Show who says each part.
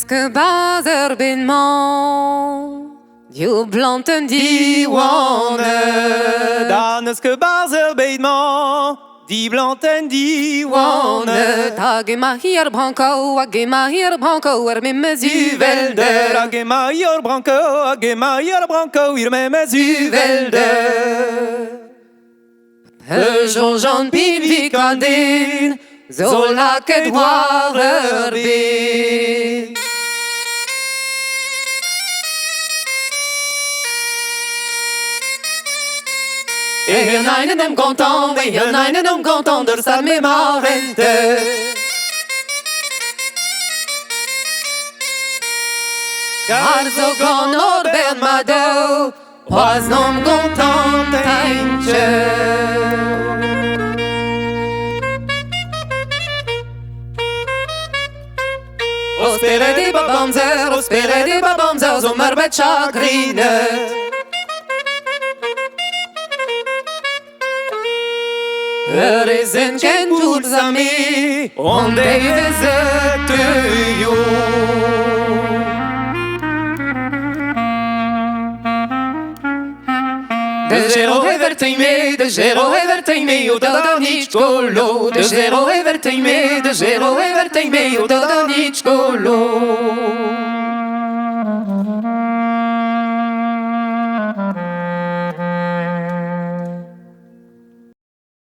Speaker 1: que bazer bin man, die planten die wane.
Speaker 2: Dan is que bazer bin man, die planten die wane.
Speaker 1: Tage ma hier branco, age ma hier branco, min me
Speaker 2: Uvelder, age ma hier branco, hier me uvelder.
Speaker 1: Jean pinvidig aan din, zo laat het waar bin. En een hem content, en een hem content, er staat me maar rente. Gar zo kan Norbert Mado, was nom content eindje. Ospere di babamzer, zomer met chagrine. Er is een kentours ami, on even zet u. De zero heeft mee, de zero heeft mee, o dat niet kolo. De zero heeft mee, de zero heeft mee, o dat niet kolo.